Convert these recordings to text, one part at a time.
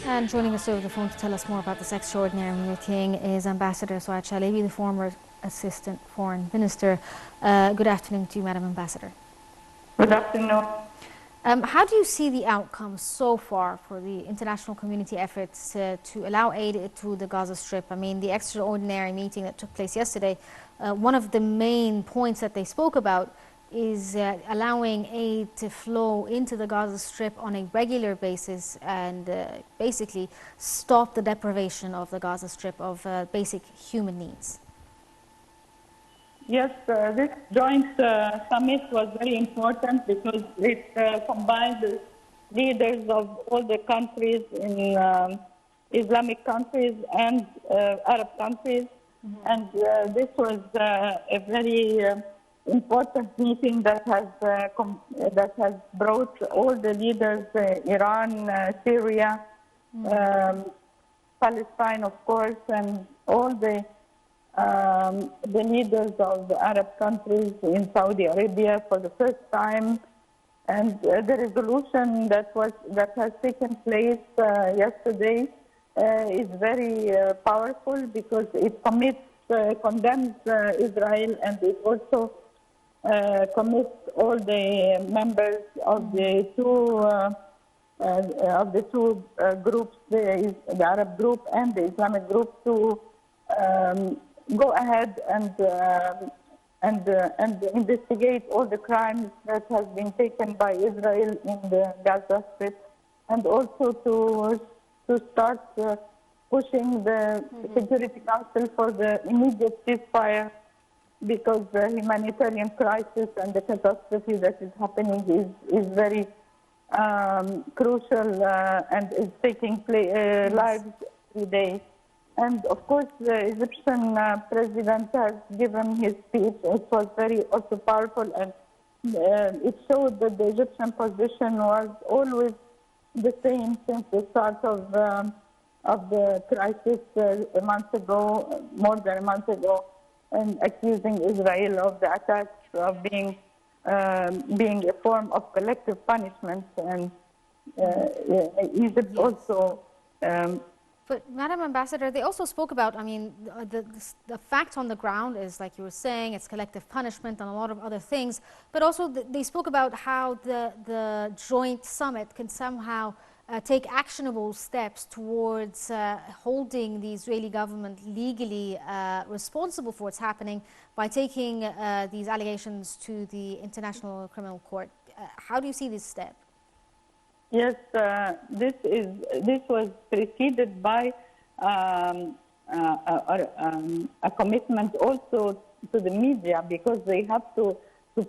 And joining us over the phone to tell us more about this extraordinary meeting is Ambassador Sou'ad Shalaby, the former Assistant Foreign Minister. Good afternoon to you, Madam Ambassador. Good afternoon. How do you see the outcome so far for the international community efforts to allow aid to the Gaza Strip? I mean, the extraordinary meeting that took place yesterday, one of the main points that they spoke about is allowing aid to flow into the Gaza Strip on a regular basis and basically stop the deprivation of the Gaza Strip of basic human needs. Yes, this joint summit was very important because it combined the leaders of all the countries in Islamic countries and Arab countries. Mm-hmm. And this was a very important meeting that has brought all the leaders, Iran, Syria, Palestine, of course, and all the leaders of the Arab countries in Saudi Arabia for the first time. And the resolution that has taken place yesterday is very powerful because it condemns Israel, and it also commits all the members of the two groups, the Arab group and the Islamic group, to go ahead and investigate all the crimes that have been taken by Israel in the Gaza Strip, and also to start pushing the Security Council for the immediate ceasefire, because the humanitarian crisis and the catastrophe that is happening is very crucial and is taking lives every day. And of course, the Egyptian president has given his speech. It was very also powerful, and it showed that the Egyptian position was always the same since the start of the crisis a month ago, more than a month ago, and accusing Israel of the attacks of being a form of collective punishment, and Egypt also. But Madam Ambassador, they also spoke about, I mean, the fact on the ground is, like you were saying, it's collective punishment and a lot of other things, but also they spoke about how the joint summit can somehow take actionable steps towards holding the Israeli government legally responsible for what's happening by taking these allegations to the International Criminal Court. How do you see this step? Yes, this was preceded by a commitment also to the media, because they have to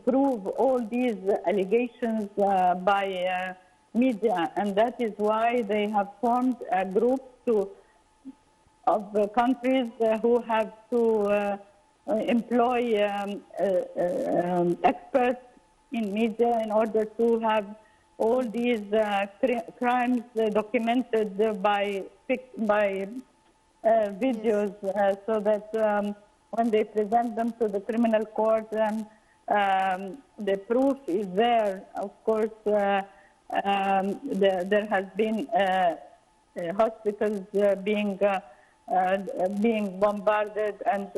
prove all these allegations by media, and that is why they have formed a group of countries who have to employ experts in media in order to have all these crimes documented by videos, so that when they present them to the criminal court, then the proof is there. Of course, there has been hospitals being bombarded, and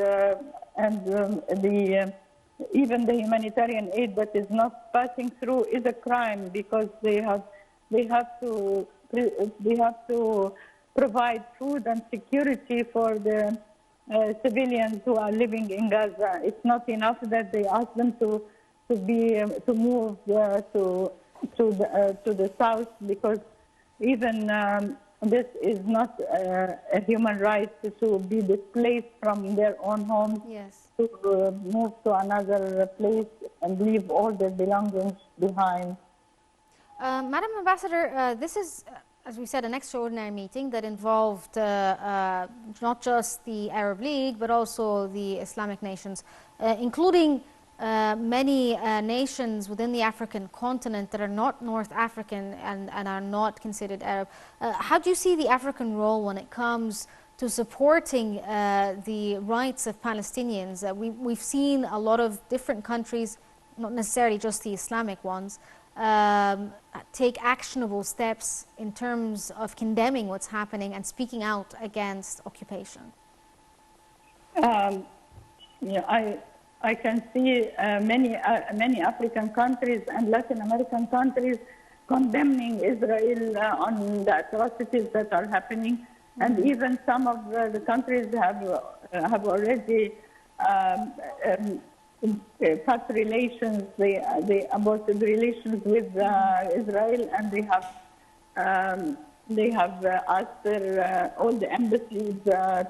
even the humanitarian aid that is not passing through is a crime, because they have to provide food and security for the civilians who are living in Gaza. It's not enough that they ask them to move to the south, because even this is not a human right to be displaced from their own homes. Yes. To move to another place and leave all their belongings behind. Madam Ambassador, this is, as we said, an extraordinary meeting that involved not just the Arab League, but also the Islamic nations, including many nations within the African continent that are not North African and are not considered Arab. How do you see the African role when it comes to supporting the rights of Palestinians? We've seen a lot of different countries, not necessarily just the Islamic ones, take actionable steps in terms of condemning what's happening and speaking out against occupation? Yeah, I can see many African countries and Latin American countries condemning Israel on the atrocities that are happening, and even some of the countries have already cut relations. They aborted relations with Israel, and they have asked all the embassies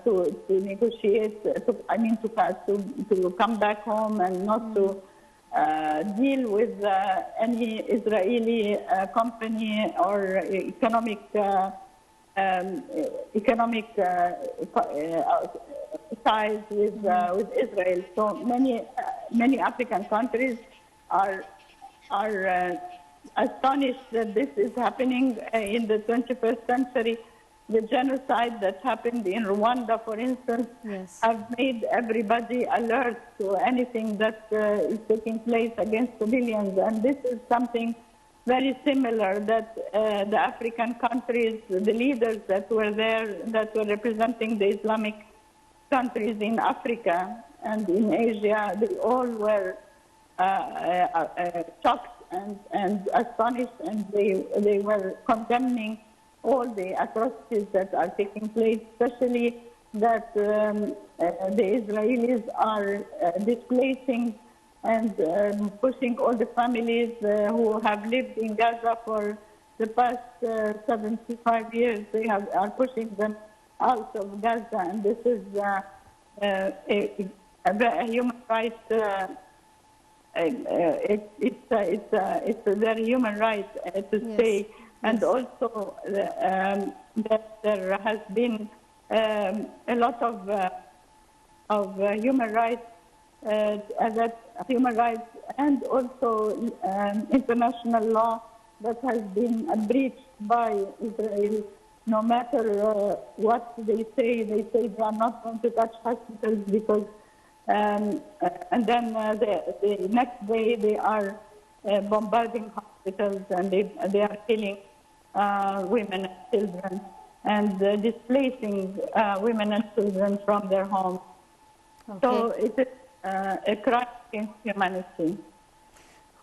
to negotiate. To come back home and not to deal with any Israeli company or economic ties with Israel. So many African countries are astonished that this is happening in the 21st century. The genocide that happened in Rwanda, for instance, Yes. have made everybody alert to anything that is taking place against civilians. And this is something very similar that the African countries, the leaders that were there, that were representing the Islamic countries in Africa and in Asia, they all were shocked and astonished, and they were condemning all the atrocities that are taking place, especially that the Israelis are displacing and pushing all the families who have lived in Gaza for the past 75 years. They are pushing them out of Gaza, and this is a human right. It's their human right to stay, and also that there has been a lot of human rights, and also international law that has been breached by Israel. No matter what they say they are not going to touch hospitals because. And then the next day they are bombarding hospitals, and they are killing women and children, and displacing women and children from their homes. Okay. So it is a crime against humanity.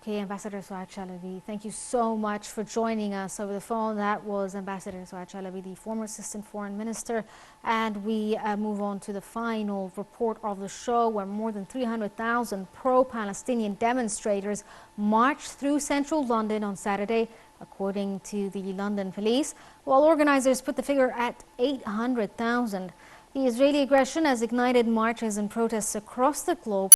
Okay, Ambassador Sou'ad Shalaby, thank you so much for joining us over the phone. That was Ambassador Sou'ad Shalaby, the former Assistant Foreign Minister. And we move on to the final report of the show, where more than 300,000 pro-Palestinian demonstrators marched through central London on Saturday, according to the London police, while organizers put the figure at 800,000. The Israeli aggression has ignited marches and protests across the globe.